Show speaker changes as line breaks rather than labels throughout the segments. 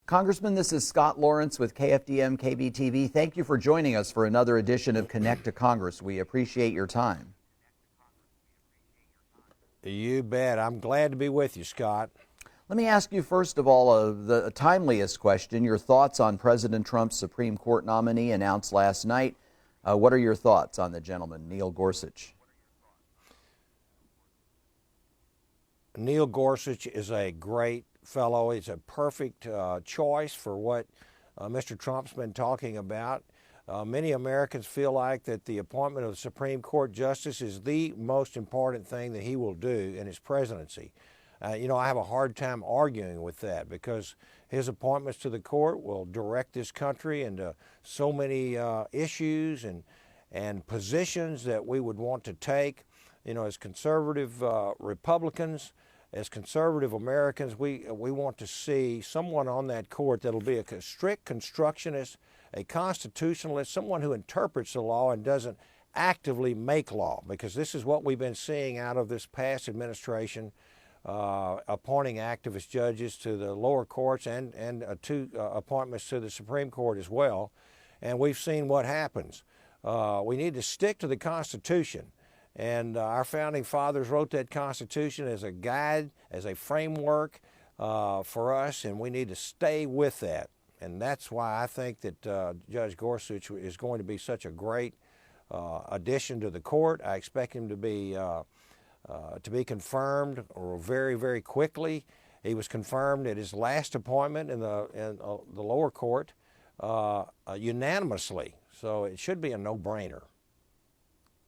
Congressman, this is Scott Lawrence with KFDM KBTV. Thank you for joining us for another edition of Connect to Congress. We appreciate your time.
You bet. I'm glad to be with you, Scott.
Let me ask you, first of all, the timeliest question, your thoughts on President Trump's Supreme Court nominee announced last night. What are your thoughts on the gentleman, Neil Gorsuch?
Neil Gorsuch is a great fellow. He's a perfect choice for what Mr. Trump's been talking about. Many Americans feel like that the appointment of the Supreme Court justice is the most important thing that he will do in his presidency. I have a hard time arguing with that because his appointments to the court will direct this country into so many issues and positions that we would want to take. As conservative Republicans, as conservative Americans, we want to see someone on that court that'll be a strict constructionist, a constitutionalist, someone who interprets the law and doesn't actively make law, because this is what we've been seeing out of this past administration, appointing activist judges to the lower courts and two appointments to the Supreme Court as well. And we've seen what happens. We need to stick to the Constitution. And our founding fathers wrote that Constitution as a guide, as a framework for us, and we need to stay with that. And that's why I think that Judge Gorsuch is going to be such a great addition to the court. I expect him to be confirmed very, very quickly. He was confirmed at his last appointment in the lower court unanimously, so it should be a no-brainer.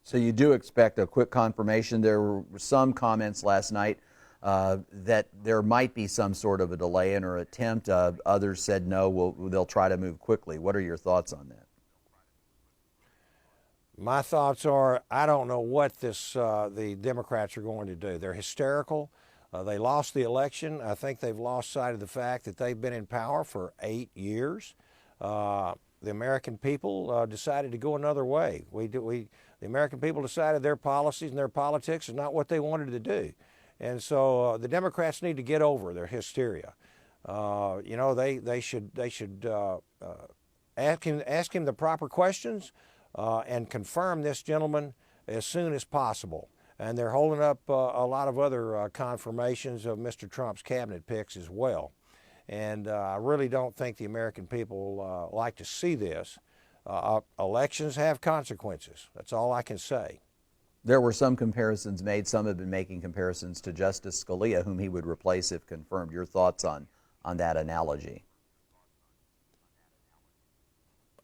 So you do expect a quick confirmation. There were some comments last night that there might be some sort of a delay in or attempt. Others said no, they'll try to move quickly. What are your thoughts on that?
My thoughts are, I don't know what the Democrats are going to do. They're hysterical. They lost the election. I think they've lost sight of the fact that they've been in power for 8 years. The American people decided to go another way. The American people decided their policies and their politics is not what they wanted to do. And so the Democrats need to get over their hysteria. They should ask him the proper questions and confirm this gentleman as soon as possible. And they're holding up a lot of other confirmations of Mr. Trump's cabinet picks as well. And I really don't think the American people like to see this. Elections have consequences. That's all I can say.
There were some comparisons made. Some have been making comparisons to Justice Scalia, whom he would replace if confirmed. Your thoughts on that analogy?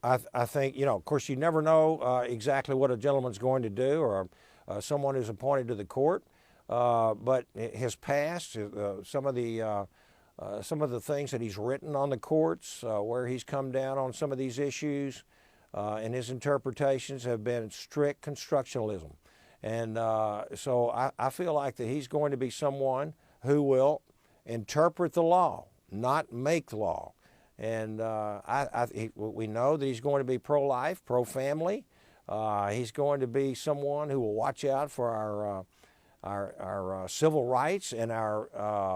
I think, of course, you never know exactly what a gentleman's going to do or someone who's appointed to the court. But his past, some of the things that he's written on the courts, where he's come down on some of these issues, and his interpretations have been strict constructionalism. And so I feel like that he's going to be someone who will interpret the law, not make the law. And we know that he's going to be pro-life, pro-family. He's going to be someone who will watch out for our civil rights and our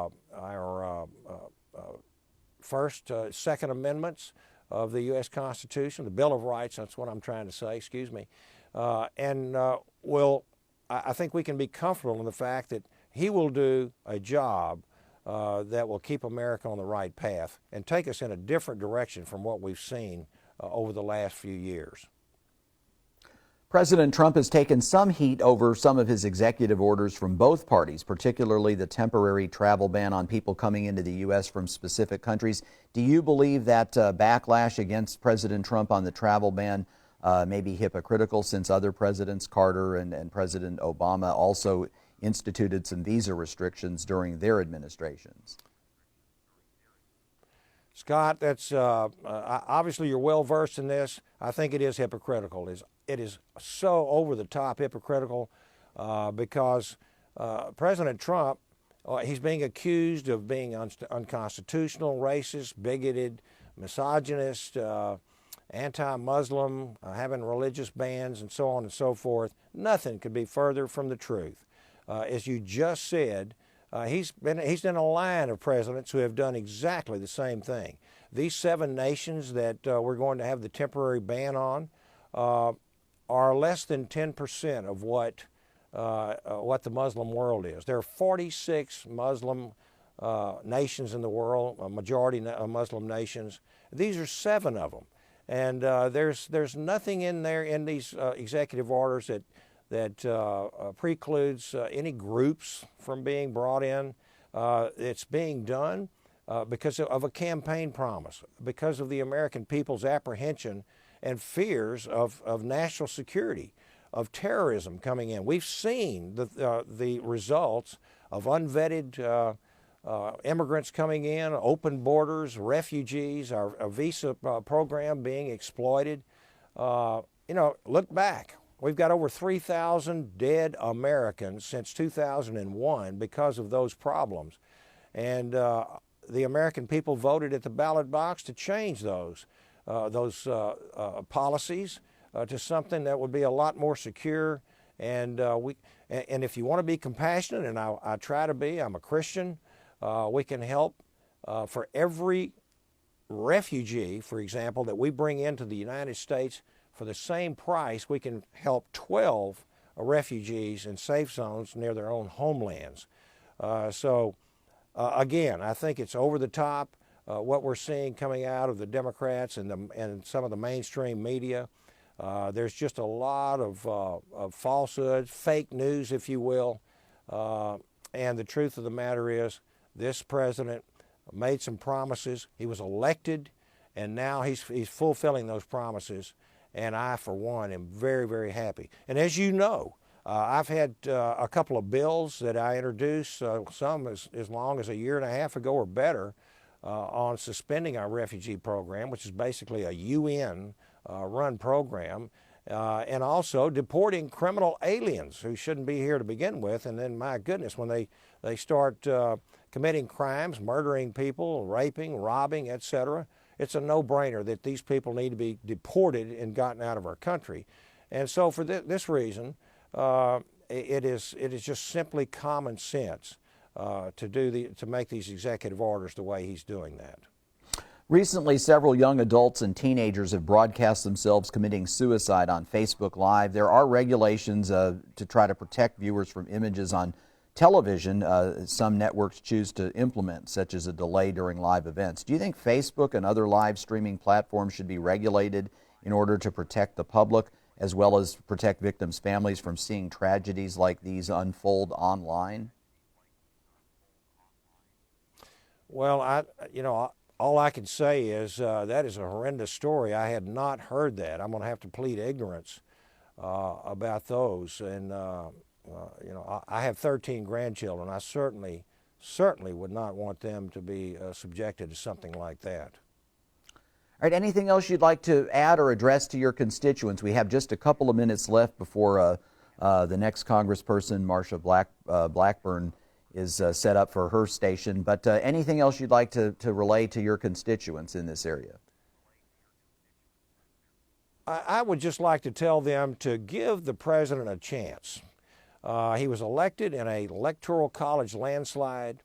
First, Second Amendments of the U.S. Constitution, the Bill of Rights, that's what I'm trying to say, excuse me. I think we can be comfortable in the fact that he will do a job that will keep America on the right path and take us in a different direction from what we've seen over the last few years.
President Trump has taken some heat over some of his executive orders from both parties, particularly the temporary travel ban on people coming into the U.S. from specific countries. Do you believe that backlash against President Trump on the travel ban may be hypocritical, since other presidents, Carter and President Obama, also instituted some visa restrictions during their administrations?
Scott, that's obviously you're well versed in this. I think it is hypocritical. It is so over the top hypocritical because President Trump, he's being accused of being unconstitutional, racist, bigoted, misogynist, anti-Muslim, having religious bans, and so on and so forth. Nothing could be further from the truth. As you just said, he's in a line of presidents who have done exactly the same thing. these 7 nations that we're going to have the temporary ban on are less than 10% of what the Muslim world is. There are 46 Muslim nations in the world, a majority Muslim nations. These are 7 of them. And there's nothing in there in these executive orders that precludes any groups from being brought in. It's being done because of a campaign promise, because of the American people's apprehension and fears of national security, of terrorism coming in. We've seen the results of unvetted immigrants coming in, open borders, refugees, our visa program being exploited. Look back. We've got over 3,000 dead Americans since 2001 because of those problems. And the American people voted at the ballot box to change those policies to something that would be a lot more secure. And if you want to be compassionate, and I try to be, I'm a Christian, we can help for every refugee, for example, that we bring into the United States. For the same price, we can help 12 refugees in safe zones near their own homelands. Again, I think it's over the top what we're seeing coming out of the Democrats and some of the mainstream media. There's just a lot of falsehoods, fake news, if you will. And the truth of the matter is, this president made some promises. He was elected, and now he's fulfilling those promises. And I, for one, am very, very happy. And as you know, I've had a couple of bills that I introduced, some as long as a year and a half ago or better, on suspending our refugee program, which is basically a UN-run program, and also deporting criminal aliens who shouldn't be here to begin with. And then, my goodness, when they start committing crimes, murdering people, raping, robbing, etc., it's a no-brainer that these people need to be deported and gotten out of our country. And so for this reason, it is just simply common sense to make these executive orders the way he's doing that.
Recently, several young adults and teenagers have broadcast themselves committing suicide on Facebook Live. There are regulations to try to protect viewers from images on television some networks choose to implement, such as a delay during live events. Do you think Facebook and other live streaming platforms should be regulated in order to protect the public as well as protect victims' families from seeing tragedies like these unfold online?
Well, all I can say is that is a horrendous story. I had not heard that. I'm going to have to plead ignorance about those. And I have 13 grandchildren. I certainly would not want them to be subjected to something like that.
All right, anything else you'd like to add or address to your constituents? We have just a couple of minutes left before the next congressperson, Marsha Blackburn, is set up for her station. But anything else you'd like to relay to your constituents in this area?
I would just like to tell them to give the president a chance. He was elected in an electoral college landslide.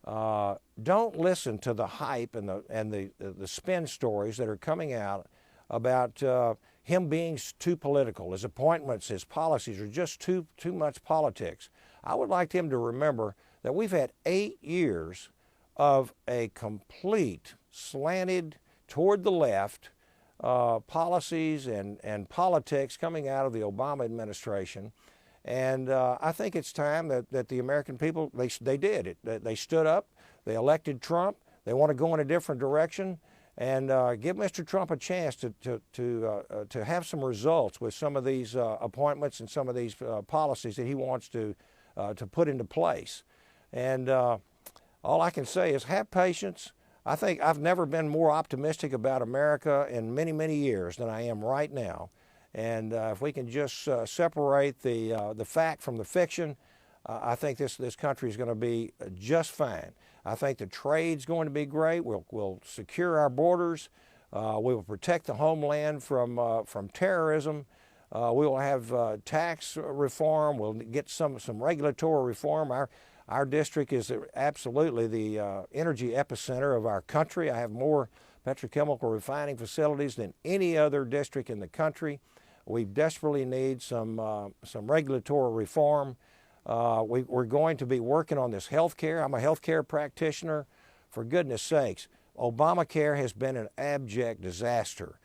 Don't listen to the hype and the spin stories that are coming out about him being too political. His appointments, his policies are just too much politics. I would like him to remember that we've had 8 years of a complete slanted toward the left policies and politics coming out of the Obama administration. And I think it's time that the American people, they did it. They stood up, they elected Trump, they want to go in a different direction, and give Mr. Trump a chance to have some results with some of these appointments and some of these policies that he wants to put into place. And all I can say is have patience. I think I've never been more optimistic about America in many, many years than I am right now. And if we can just separate the fact from the fiction, I think this country is going to be just fine. I think the trade's going to be great. We'll secure our borders. We will protect the homeland from terrorism. We will have tax reform. We'll get some regulatory reform. Our district is absolutely the energy epicenter of our country. I have more petrochemical refining facilities than any other district in the country. We desperately need some regulatory reform. We're going to be working on this health care. I'm a health care practitioner. For goodness sakes, Obamacare has been an abject disaster.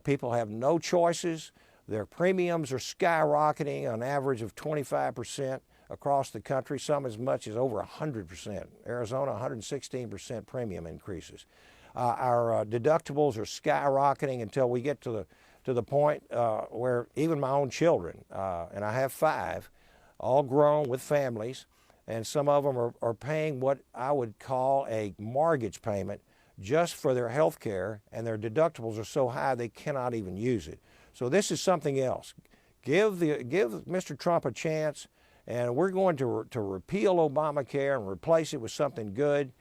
People have no choices. Their premiums are skyrocketing on average of 25% across the country, some as much as over 100%. Arizona, 116% premium increases. Our deductibles are skyrocketing until we get to the point where even my own children, and I have 5, all grown with families, and some of them are paying what I would call a mortgage payment just for their health care, and their deductibles are so high they cannot even use it. So this is something else. Give Mr. Trump a chance, and we're going to repeal Obamacare and replace it with something good.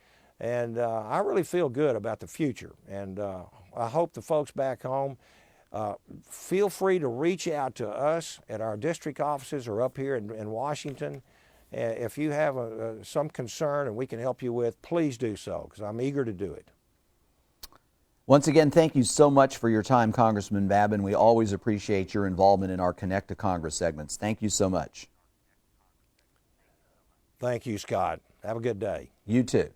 And I really feel good about the future. And I hope the folks back home feel free to reach out to us at our district offices or up here in Washington. If you have some concern and we can help you with, please do so, because I'm eager to do it.
Once again, thank you so much for your time, Congressman Babin. We always appreciate your involvement in our Connect to Congress segments. Thank you so much.
Thank you, Scott. Have a good day.
You too.